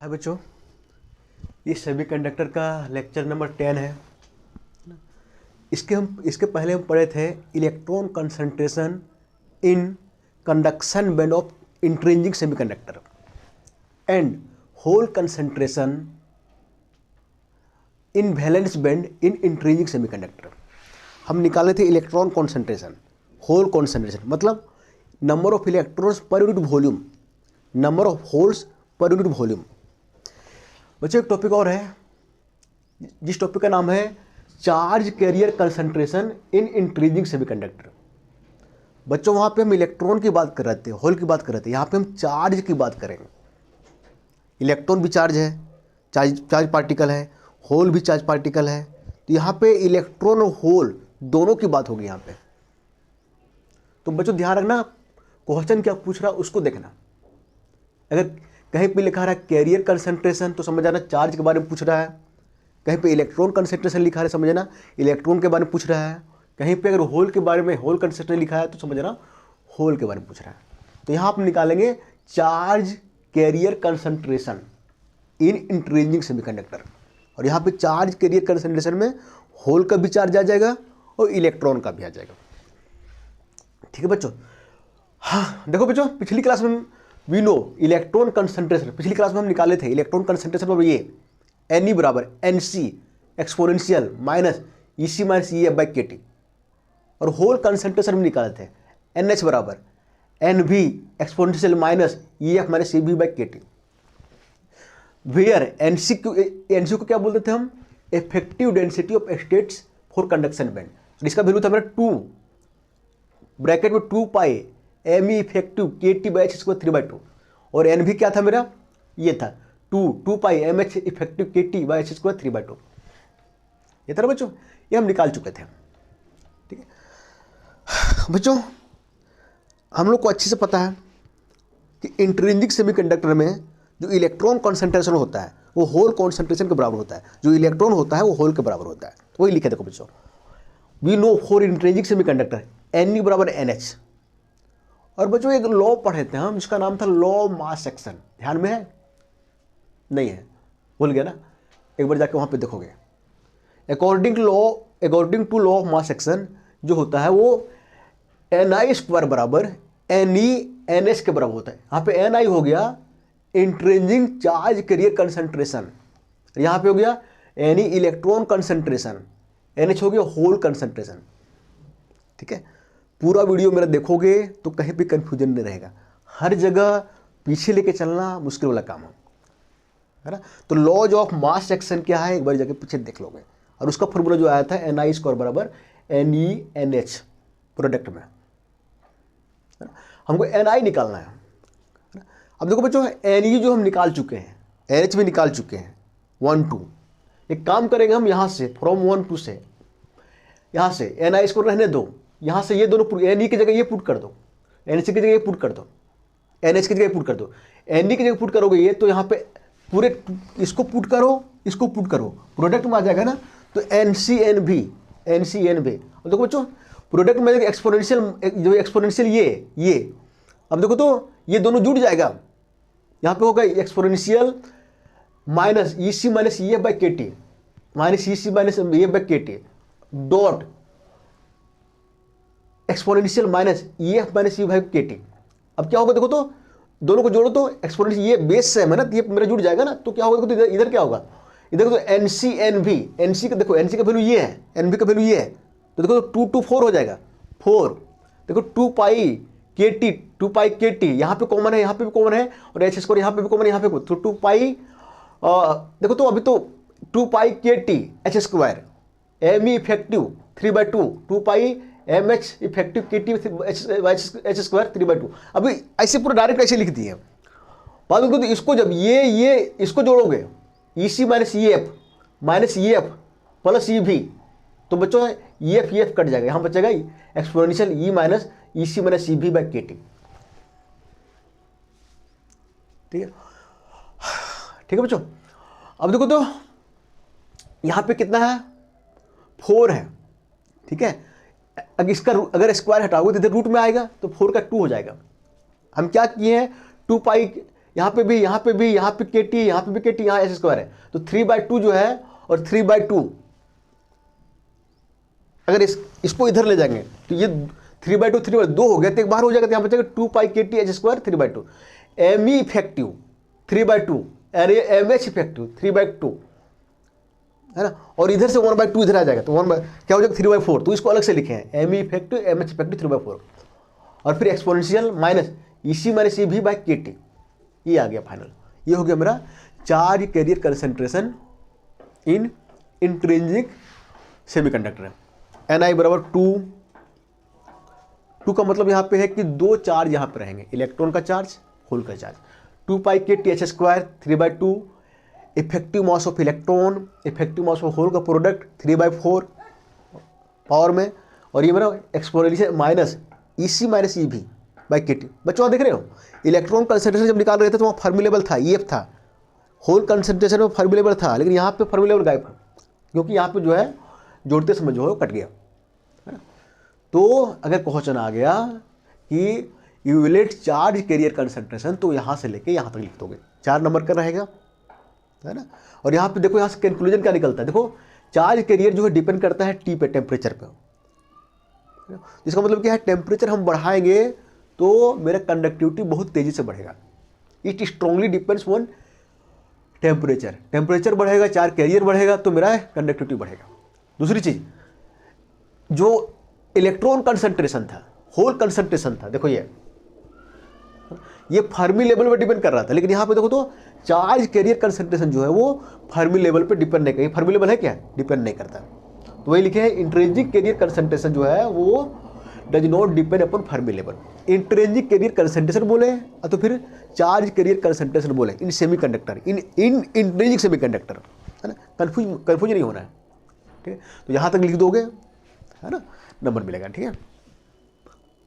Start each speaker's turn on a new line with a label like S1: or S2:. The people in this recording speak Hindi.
S1: हाँ बच्चों, ये सेमीकंडक्टर का लेक्चर नंबर 10 है। इसके पहले हम पढ़े थे electron concentration in conduction band of intrinsic semiconductor and hole concentration in valence band in intrinsic semiconductor. हम निकाले थे इलेक्ट्रॉन कॉन्सेंट्रेशन, होल कॉन्सेंट्रेशन मतलब number of electrons per unit volume, number of holes per unit volume. बच्चों एक टॉपिक और है जिस टॉपिक का नाम है charge carrier concentration in intrinsic semiconductor. बच्चों वहाँ पे हम इलेक्ट्रॉन की बात कर रहे थे, होल की बात कर रहे थे, यहाँ पे हम चार्ज की बात करेंगे। इलेक्ट्रॉन भी चार्ज है, चार्ज पार्टिकल है, होल भी चार्ज पार्टिकल है। तो यहाँ पे इलेक्ट्रॉन और होल दोनों की बात होगी यहाँ पे। तो बच्चों ध्यान रखना, क्वेश्चन क्या पूछ रहा है उसको देखना। अगर कहीं पे लिखा रहा है कैरियर कंसंट्रेशन तो समझ आना चार्ज के बारे में पूछ रहा है। कहीं पे इलेक्ट्रॉन कंसंट्रेशन लिखा है समझना इलेक्ट्रॉन के बारे में पूछ रहा है। कहीं पे अगर होल के बारे में होल कंसंट्रेशन लिखा है तो समझना होल के बारे में पूछ रहा है। तो यहाँ आप निकालेंगे charge carrier concentration in intrinsic semiconductor, और यहाँ पे चार्ज कैरियर कंसंट्रेशन में होल का भी चार्ज आ जाएगा और इलेक्ट्रॉन का भी आ जाएगा। ठीक है बच्चों। हाँ देखो बच्चों, पिछली क्लास में वी नो इलेक्ट्रॉन कंसंट्रेशन, पिछली क्लास में हम निकाले थे इलेक्ट्रॉन कंसंट्रेशन पर ये एन ई बराबर N C exponential minus E C minus E F by K T, और होल कंसंट्रेशन में निकाले थे एन एच बराबर N V exponential minus E F minus E B by K T. Where N C को क्या बोलते थे हम, effective density of states for conduction band. इसका वैल्यू था मेरा 2 ब्रैकेट में 2 pi M E effective K T by H square 3/2, और एन भी क्या था मेरा, ये था 2 pi M H effective K T by H square 3/2। ये था ना बच्चों, ये हम निकाल चुके थे। ठीक है बच्चों, हम लोग को अच्छे से पता है कि इंट्रिंसिक सेमीकंडक्टर में जो इलेक्ट्रॉन कॉन्सेंट्रेशन होता है वो होल कॉन्सेंट्रेशन के बराबर होता है। जो इलेक्ट्रॉन होता है वो होल के बराबर होता है। तो वही लिखे देखो बच्चों, we know for intrinsic semiconductor N E बराबर एन एच। और बच्चों एक लॉ पढ़े थे हम जिसका नाम था लॉ ऑफ मास एक्शन। ध्यान में है? नहीं है, भूल गया ना? एक बार जाके वहाँ पे देखोगे। According to law of mass action जो होता है वो एन आई स्क्वायर बराबर एन ई एन एच के बराबर होता है। यहाँ पे एन आई हो गया इंट्रिंसिक चार्ज कैरियर कंसंट्रेशन, यहाँ पे हो गया N E electron concentration, N H हो गया होल कंसंट्रेशन। ठीक है, पूरा वीडियो मेरा देखोगे तो कहीं भी कंफ्यूजन नहीं रहेगा। हर जगह पीछे लेके चलना मुश्किल वाला काम है ना। तो लॉज ऑफ मास एक्शन क्या है एक बार जाके पीछे देख लोगे, और उसका फॉर्मूला जो आया था एन आई स्क्वायर बराबर N E N H product में, है ना? हमको एन आई निकालना है। अब देखो बच्चों, एन ई जो हम निकाल चुके हैं, एन एच भी निकाल चुके हैं 1 2। एक काम करेंगे हम यहाँ से फ्रॉम 1 2 से, यहाँ से एन आई इसको रहने दो, यहाँ से ये दोनों एन ई की जगह ये पुट कर दो, एन सी की जगह ये पुट कर दो, एन एच की जगह पुट कर दो। एन ई की जगह पुट करोगे ये, तो यहाँ पे पूरे इसको पुट करो, इसको पुट करो, प्रोडक्ट में आ जाएगा ना। तो एन सी एन भी, एन सी एन भी। और देखो बच्चों प्रोडक्ट में एक्सपोनेंशियल, जो एक्सपोनेंशियल ये अब देखो तो ये दोनों जुड़ जाएगा। यहाँ पे होगा exponential minus E C minus E F by K T, minus E C minus E F by K T dot exponential minus E F minus E by K T. अब क्या होगा देखो तो, दोनों को जोड़ो तो एक्सपोनेंशियल, ये बेस से है ना, ये मेरा जुड़ जाएगा ना। तो क्या होगा देखो तो इधर क्या होगा, इधर तो एन सी एन भी, एन सी का देखो, एन सी का वैल्यू ये है, एन भी का वैल्यू ये है, तो देखो तो 2 2 4 हो जाएगा 4। देखो 2 pi K T, 2 pi K T यहाँ पे कॉमन है, यहाँ पे भी कॉमन है, और एच स्क्वायर यहाँ पे भी कॉमन है, यहाँ पे तो 2 पाई देखो तो अभी तो 2 pi K T H square M E effective 3/2, 2 pi M H effective K T H square 3/2। अभी ऐसे पूरा डायरेक्ट ऐसे लिख दिए। बाद में तो इसको जब ये इसको जोड़ोगे ई C minus E F plus ई भी, तो बच्चों ई एफ कट जाएगा, यहाँ बचेगा exponential E minus E C minus ई भी बाई के टी। ठीक है, ठीक है बच्चों। अब देखो तो यहाँ पे कितना है, 4 है। ठीक है, अगर इसका अगर स्क्वायर हटाओगे तो इधर रूट में आएगा तो 4 का 2 हो जाएगा। हम क्या किए हैं, 2 पाई यहाँ पे भी, यहाँ पे भी, यहाँ पे KT, यहाँ पे भी KT, यहाँ एच स्क्वायर है, तो 3/2 जो है और 3/2, अगर इसको इधर ले जाएंगे तो ये 3/2 3/2 हो गया, तो एक बार हो जाएगा, तो यहाँ बचेगा 2π/KT H square 3/2, ME effective 3/2, अरे MH इफेक्टिव 3/2 है ना, और इधर से 1/2 इधर आ जाएगा, तो क्या हो जाएगा 3/4, तो इसको अलग से लिखे हैं ME इफेक्टिव MH इफेक्टिव 3/4, और फिर exponential minus EC minus EV/KT, ये आ गया फाइनल। ये हो गया मेरा charge carrier concentration in intrinsic semiconductor. Ni बराबर 2 का मतलब यहाँ पे है कि 2 चार्ज यहाँ पे रहेंगे, इलेक्ट्रॉन का चार्ज, होल का charge, 2π/KT H square 3/2, effective mass of electron, effective mass of hole का प्रोडक्ट 3/4 पावर में, और ये मेरा exponential minus EC minus EV/KT। बच्चों देख रहे हो, इलेक्ट्रॉन कंसंट्रेशन जब निकाल रहे थे तो वहाँ फर्मी लेवल था, EF था, होल कंसंट्रेशन में फर्मी लेवल था, लेकिन यहाँ पे फर्मी लेवल गायब है, क्योंकि यहाँ पे जो है जोड़ते समय जो है वो कट गया, है ना। तो अगर क्वेश्चन आ गया कि इक्विवेलेंट चार्ज कैरियर कंसंट्रेशन, तो यहाँ से लेके यहाँ तक लिख दोगे, 4 नंबर का रहेगा, है ना। और यहाँ पे देखो, यहाँ से कंक्लूजन क्या निकलता है, देखो चार्ज कैरियर जो है डिपेंड करता है T पे, टेम्परेचर पे, जिसका मतलब क्या है, टेम्परेचर हम बढ़ाएंगे तो मेरा कंडक्टिविटी बहुत तेजी से बढ़ेगा। It strongly depends on temperature, temperature बढ़ेगा, चार्ज कैरियर बढ़ेगा तो मेरा कंडक्टिविटी बढ़ेगा। दूसरी चीज, जो इलेक्ट्रॉन कंसंट्रेशन था, होल कंसंट्रेशन था, देखो ये फर्मी लेवल पर डिपेंड कर रहा था, लेकिन यहाँ पे देखो तो चार्ज कैरियर कंसंट्रेशन जो है वो फर्मी लेवल पे डिपेंड नहीं करता। फर्मी लेवल है क्या, डिपेंड नहीं करता, तो वही लिखे हैं इंट्रिंसिक कैरियर कंसंट्रेशन जो है वो does not depend upon Fermi level. Intrinsic carrier concentration बोले तो फिर चार्ज कैरियर कंसंट्रेशन बोले in semiconductor, in intrinsic semiconductor, है ना, कंफ्यूज नहीं होना है, ठीक है। तो यहाँ तक लिख दोगे, है ना, नंबर मिलेगा, ठीक है।